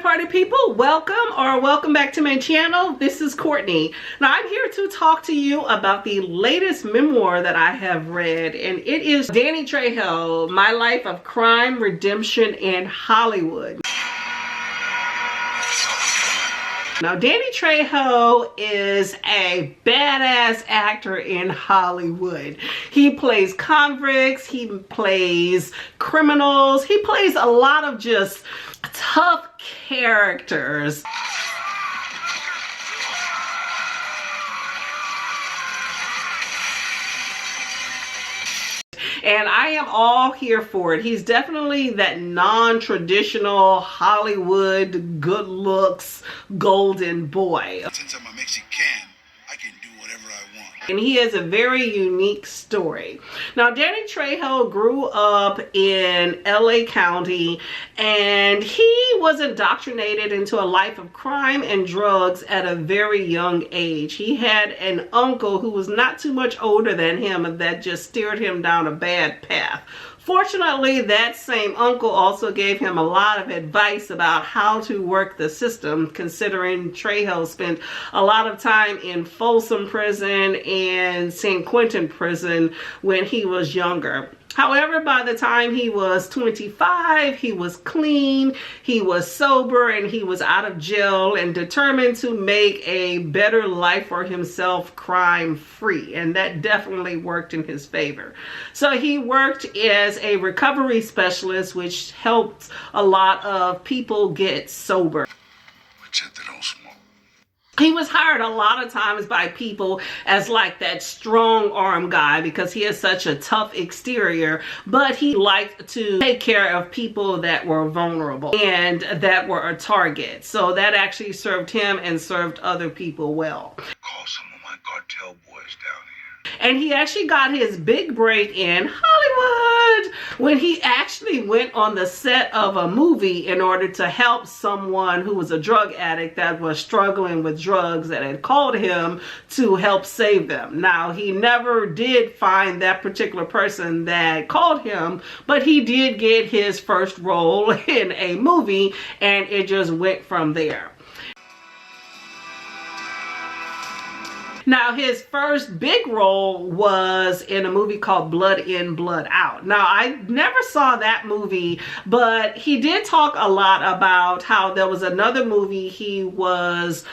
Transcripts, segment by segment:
party people, welcome back to my channel. This is Courtney. Now I'm here to talk to you about the latest memoir that I have read, and it is Danny Trejo, My Life of Crime, Redemption, and Hollywood. Now, Danny Trejo is a badass actor in Hollywood. He plays convicts, he plays criminals, he plays a lot of just tough characters. And I am all here for it. He's definitely that non-traditional Hollywood good looks golden boy. Since I'm a Mexican, I can do whatever I want. And he has a very unique story. Now, Danny Trejo grew up in LA County, and he was indoctrinated into a life of crime and drugs at a very young age. He had an uncle who was not too much older than him that just steered him down a bad path. Fortunately, that same uncle also gave him a lot of advice about how to work the system, considering Trejo spent a lot of time in Folsom Prison and San Quentin Prison when he was younger. However, by the time he was 25, he was clean, he was sober, and he was out of jail and determined to make a better life for himself crime-free. And that definitely worked in his favor. So he worked as a recovery specialist, which helped a lot of people get sober. Machete don't smoke. He was hired a lot of times by people as like that strong arm guy because he has such a tough exterior, but he liked to take care of people that were vulnerable and that were a target. So that actually served him and served other people well. Call some of my cartel boys down here. And he actually got his big break in Hollywood when he actually went on the set of a movie in order to help someone who was a drug addict that was struggling with drugs that had called him to help save them. Now, he never did find that particular person that called him, but he did get his first role in a movie, and it just went from there. Now, his first big role was in a movie called Blood In, Blood Out. Now, I never saw that movie, but he did talk a lot about how there was another movie he was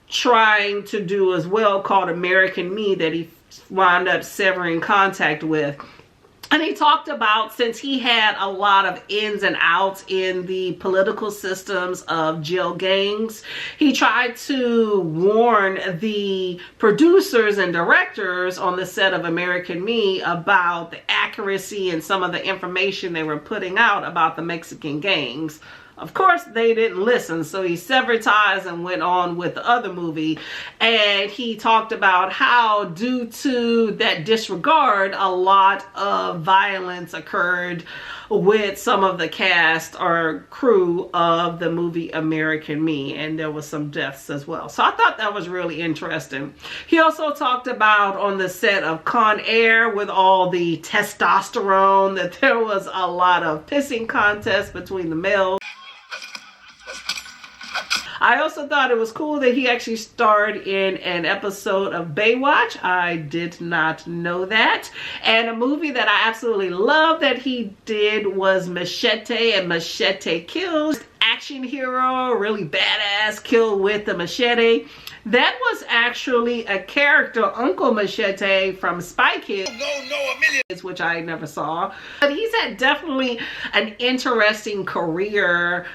trying to do as well called American Me that he wound up severing contact with. And he talked about, since he had a lot of ins and outs in the political systems of jail gangs, he tried to warn the producers and directors on the set of American Me about the accuracy and some of the information they were putting out about the Mexican gangs. Of course, they didn't listen, so he severed ties and went on with the other movie. And he talked about how, due to that disregard, a lot of violence occurred with some of the cast or crew of the movie American Me, and there was some deaths as well. So I thought that was really interesting. He also talked about on the set of Con Air with all the testosterone that there was a lot of pissing contests between the males. I also thought it was cool that he actually starred in an episode of Baywatch. I did not know that. And a movie that I absolutely love that he did was Machete and Machete Kills. Action hero, really badass, kill with the machete. That was actually a character, Uncle Machete from Spy Kids, which I never saw. But he's had definitely an interesting career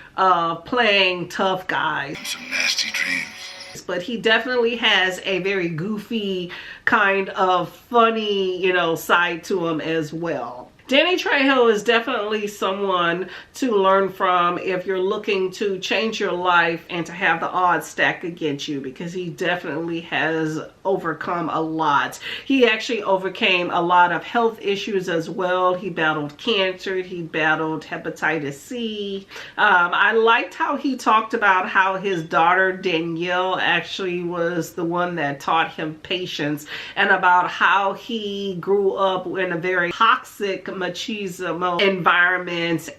playing tough guys. Some nasty dreams. But he definitely has a very goofy kind of funny, side to him as well. Danny Trejo is definitely someone to learn from if you're looking to change your life and to have the odds stacked against you, because he definitely has overcome a lot. He actually overcame a lot of health issues as well. He battled cancer, he battled hepatitis C. I liked how he talked about how his daughter Danielle actually was the one that taught him patience, and about how he grew up in a very toxic machismo environment.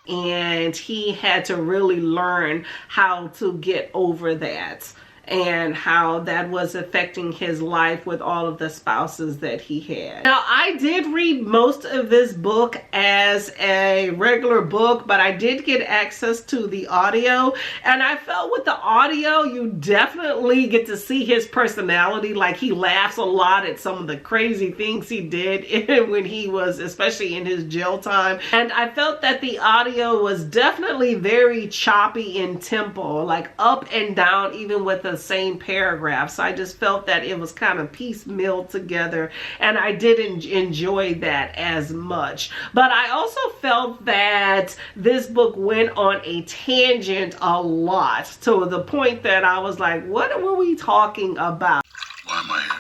and he had to really learn how to get over that, and how that was affecting his life with all of the spouses that he had. Now, I did read most of this book as a regular book, but I did get access to the audio, and I felt with the audio, you definitely get to see his personality. Like, he laughs a lot at some of the crazy things he did when he was, especially in his jail time. And I felt that the audio was definitely very choppy in tempo, like up and down, even with the same paragraph. So I just felt that it was kind of piecemeal together, and I didn't enjoy that as much. But I also felt that this book went on a tangent a lot, to the point that I was like, what were we talking about? Why am I here?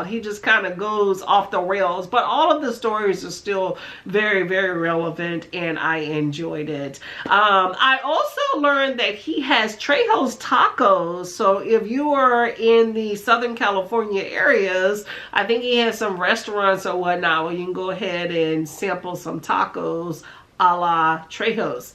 He just kind of goes off the rails, but all of the stories are still very, very relevant, and I enjoyed it. I also learned that he has Trejo's Tacos, so if you are in the Southern California areas, I think he has some restaurants or whatnot where you can go ahead and sample some tacos a la Trejo's.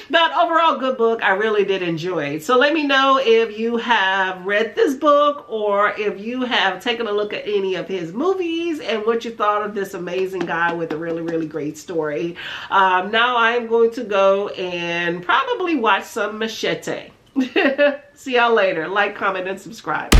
But overall, good book. I really did enjoy it. So let me know if you have read this book, or if you have taken a look at any of his movies, and what you thought of this amazing guy with a really, really great story. Now I am going to go and probably watch some Machete. See y'all later. Like, comment, and subscribe.